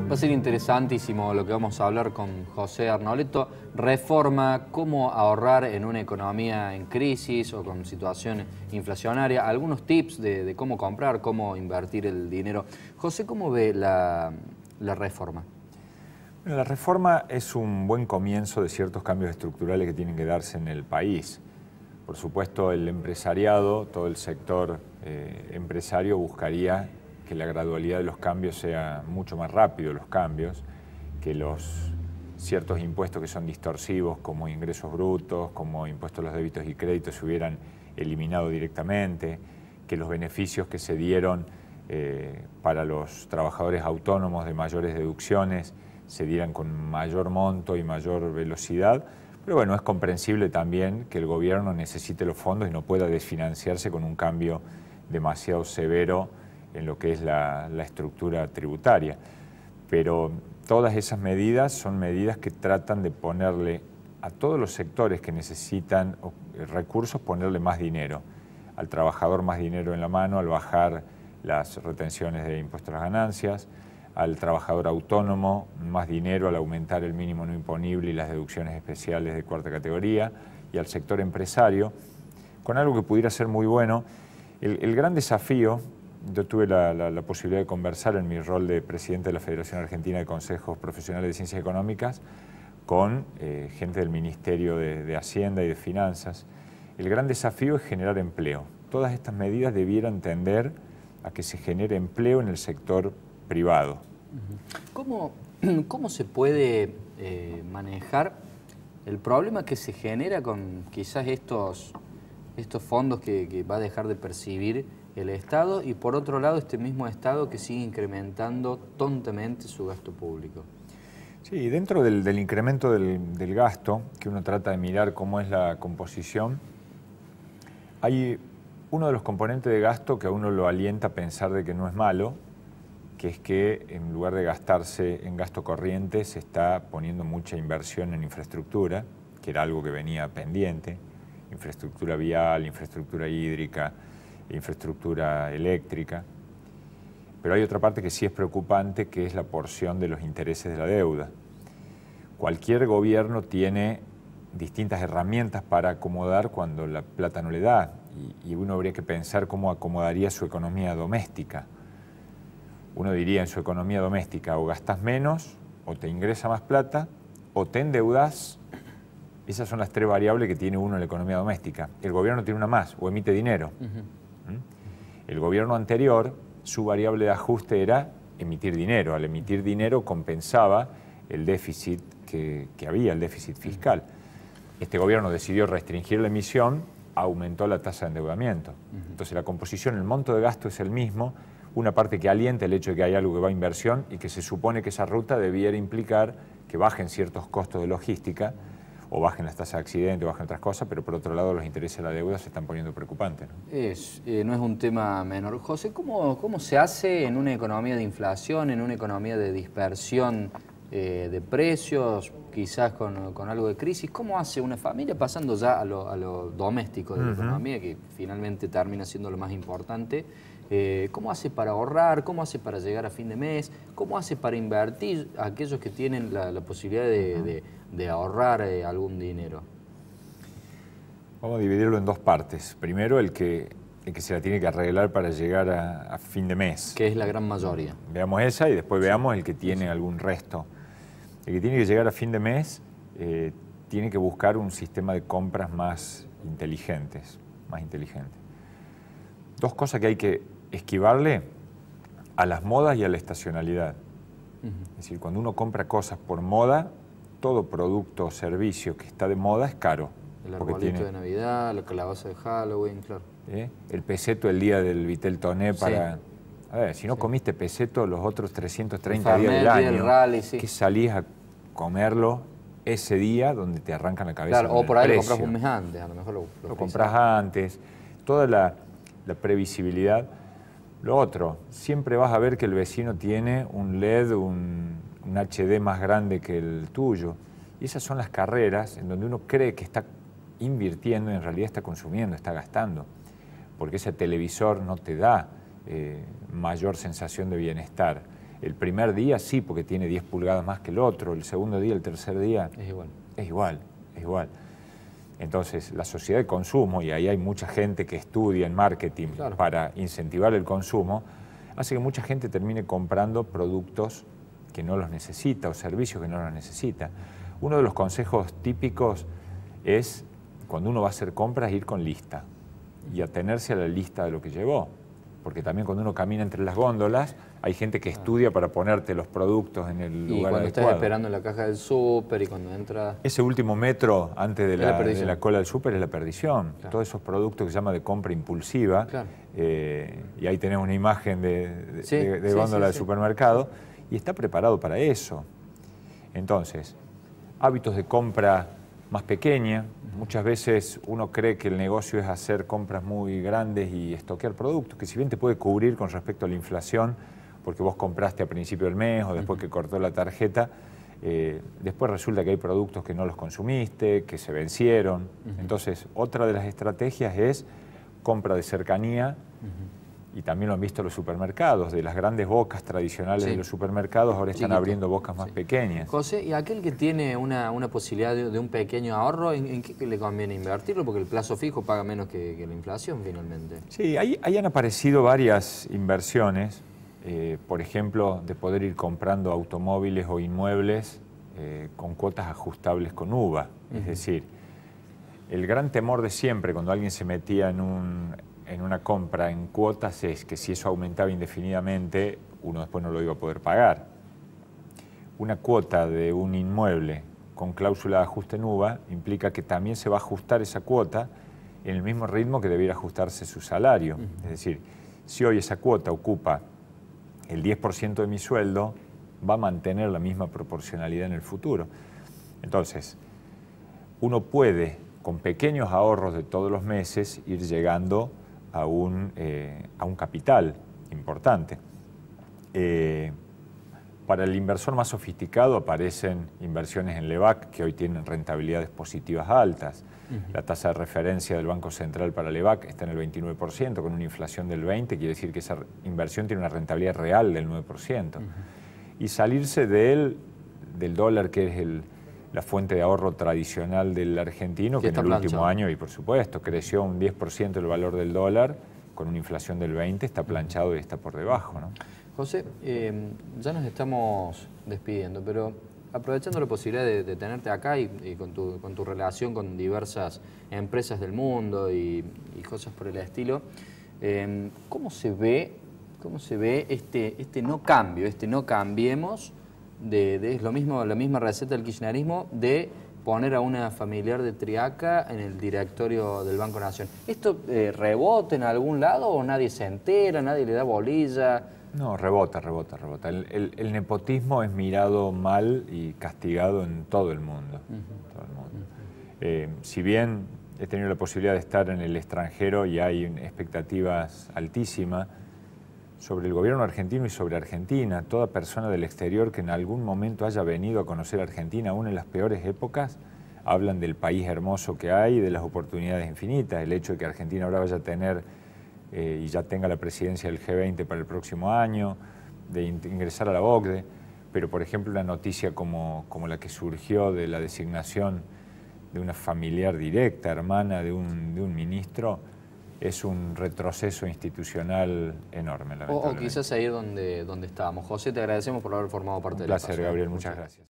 Va a ser interesantísimo lo que vamos a hablar con José Arnoletto. Reforma, cómo ahorrar en una economía en crisis o con situación inflacionaria. Algunos tips de cómo comprar, cómo invertir el dinero. José, ¿cómo ve la reforma? La reforma es un buen comienzo de ciertos cambios estructurales que tienen que darse en el país. Por supuesto, el empresariado, todo el sector empresario buscaría que la gradualidad de los cambios sea mucho más rápido, los cambios, que los ciertos impuestos que son distorsivos, como ingresos brutos, como impuestos a los débitos y créditos, se hubieran eliminado directamente, que los beneficios que se dieron para los trabajadores autónomos de mayores deducciones se dieran con mayor monto y mayor velocidad. Pero bueno, es comprensible también que el gobierno necesite los fondos y no pueda desfinanciarse con un cambio demasiado severo en lo que es la estructura tributaria. Pero todas esas medidas son medidas que tratan de ponerle a todos los sectores que necesitan recursos, ponerle más dinero. Al trabajador más dinero en la mano, al bajar las retenciones de impuestos a las ganancias, al trabajador autónomo más dinero al aumentar el mínimo no imponible y las deducciones especiales de cuarta categoría, y al sector empresario, con algo que pudiera ser muy bueno. El gran desafío, yo tuve la posibilidad de conversar en mi rol de presidente de la Federación Argentina de Consejos Profesionales de Ciencias Económicas con gente del Ministerio de Hacienda y de Finanzas. El gran desafío es generar empleo. Todas estas medidas debieran tender a que se genere empleo en el sector privado. ¿Cómo se puede manejar el problema que se genera con quizás estos fondos que va a dejar de percibir el Estado y por otro lado este mismo Estado que sigue incrementando tontamente su gasto público? Sí, dentro del incremento del gasto, que uno trata de mirar cómo es la composición, hay uno de los componentes de gasto que a uno lo alienta a pensar de que no es malo, que es que en lugar de gastarse en gasto corriente se está poniendo mucha inversión en infraestructura, que era algo que venía pendiente, infraestructura vial, infraestructura hídrica, infraestructura eléctrica. Pero hay otra parte que sí es preocupante, que es la porción de los intereses de la deuda. Cualquier gobierno tiene distintas herramientas para acomodar cuando la plata no le da, y uno habría que pensar cómo acomodaría su economía doméstica. Uno diría en su economía doméstica, o gastas menos, o te ingresa más plata, o te endeudas. Esas son las tres variables que tiene uno en la economía doméstica. El gobierno tiene una más, o emite dinero. El gobierno anterior, su variable de ajuste era emitir dinero. Al emitir dinero compensaba el déficit que había, el déficit fiscal. Este gobierno decidió restringir la emisión, aumentó la tasa de endeudamiento. Entonces la composición, el monto de gasto es el mismo, una parte que alienta el hecho de que hay algo que va a inversión y que se supone que esa ruta debiera implicar que bajen ciertos costos de logística o bajen las tasas de accidente o bajen otras cosas, pero por otro lado los intereses de la deuda se están poniendo preocupantes, ¿no? No es un tema menor. José, ¿cómo se hace en una economía de inflación, en una economía de dispersión de precios, quizás con algo de crisis? ¿Cómo hace una familia, pasando ya a lo doméstico de la economía, que finalmente termina siendo lo más importante? ¿Cómo hace para ahorrar? ¿Cómo hace para llegar a fin de mes? ¿Cómo hace para invertir a aquellos que tienen la posibilidad de ahorrar algún dinero? Vamos a dividirlo en dos partes. Primero, el que se la tiene que arreglar para llegar a fin de mes. Que es la gran mayoría. Veamos esa y después veamos el que tiene algún resto. El que tiene que llegar a fin de mes tiene que buscar un sistema de compras más inteligentes. Dos cosas que hay que esquivarle: a las modas y a la estacionalidad. Es decir, cuando uno compra cosas por moda, todo producto o servicio que está de moda es caro. El arbolito de Navidad, la calabaza de Halloween, claro. El peseto el día del Vitel Toné para... A ver, si no comiste peseto los otros 330 días del año, rally, que salís a comerlo ese día donde te arrancan la cabeza. Claro, o por ahí lo compras un mes antes, a lo mejor lo compras antes. Toda la previsibilidad. Lo otro, siempre vas a ver que el vecino tiene un LED, un HD más grande que el tuyo. Y esas son las carreras en donde uno cree que está invirtiendo y en realidad está consumiendo, está gastando. Porque ese televisor no te da mayor sensación de bienestar. El primer día sí, porque tiene 10 pulgadas más que el otro, el segundo día, el tercer día... Es igual. Es igual, es igual. Entonces, la sociedad de consumo, y ahí hay mucha gente que estudia en marketing para incentivar el consumo, hace que mucha gente termine comprando productos que no los necesita o servicios que no los necesita. Uno de los consejos típicos es, cuando uno va a hacer compras, ir con lista y atenerse a la lista de lo que llevó. Porque también cuando uno camina entre las góndolas, hay gente que estudia para ponerte los productos en el lugar adecuado. Y cuando estás esperando en la caja del súper y cuando entras... Ese último metro antes de la cola del súper es la perdición. Claro. Todos esos productos que se llama de compra impulsiva, claro. Y ahí tenemos una imagen de góndola de supermercado, y está preparado para eso. Entonces, hábitos de compra más pequeña. Muchas veces uno cree que el negocio es hacer compras muy grandes y estoquear productos, que si bien te puede cubrir con respecto a la inflación, porque vos compraste a principio del mes o después que cortó la tarjeta, después resulta que hay productos que no los consumiste, que se vencieron. Entonces, otra de las estrategias es compra de cercanía, y también lo han visto los supermercados, de las grandes bocas tradicionales de los supermercados, ahora están abriendo bocas más pequeñas. José, ¿y aquel que tiene una posibilidad de un pequeño ahorro, en qué le conviene invertirlo? Porque el plazo fijo paga menos que la inflación finalmente. Sí, ahí han aparecido varias inversiones, por ejemplo, de poder ir comprando automóviles o inmuebles con cuotas ajustables con UVA. Es decir, el gran temor de siempre cuando alguien se metía en una compra en cuotas es que si eso aumentaba indefinidamente, uno después no lo iba a poder pagar. Una cuota de un inmueble con cláusula de ajuste en UVA implica que también se va a ajustar esa cuota en el mismo ritmo que debiera ajustarse su salario. Es decir, si hoy esa cuota ocupa el 10% de mi sueldo, va a mantener la misma proporcionalidad en el futuro. Entonces, uno puede, con pequeños ahorros de todos los meses, ir llegando a un capital importante. Para el inversor más sofisticado aparecen inversiones en LEVAC que hoy tienen rentabilidades positivas altas. La tasa de referencia del Banco Central para LEVAC está en el 29%, con una inflación del 20%, quiere decir que esa inversión tiene una rentabilidad real del 9%. Y salirse del dólar, que es la fuente de ahorro tradicional del argentino, que en el último año, y por supuesto, creció un 10% el valor del dólar, con una inflación del 20%, está planchado y está por debajo, ¿no? José, ya nos estamos despidiendo, pero aprovechando la posibilidad de tenerte acá y con tu relación con diversas empresas del mundo y cosas por el estilo, ¿cómo se ve este no cambio, este no cambiemos? Es lo mismo, la misma receta del kirchnerismo de poner a una familiar de Triaca en el directorio del Banco Nación. ¿Esto rebota en algún lado o nadie se entera, nadie le da bolilla? No, rebota. El nepotismo es mirado mal y castigado en todo el mundo. Si bien he tenido la posibilidad de estar en el extranjero y hay expectativas altísimas sobre el gobierno argentino y sobre Argentina, toda persona del exterior que en algún momento haya venido a conocer Argentina, aún en las peores épocas, hablan del país hermoso que hay y de las oportunidades infinitas. El hecho de que Argentina ahora vaya a tener y ya tenga la presidencia del G20 para el próximo año, de ingresar a la OCDE, pero por ejemplo una noticia como la que surgió de la designación de una familiar directa, hermana de un ministro, es un retroceso institucional enorme. O quizás ahí donde estábamos. José, te agradecemos por haber formado parte del espacio. Un placer, Gabriel, muchas gracias.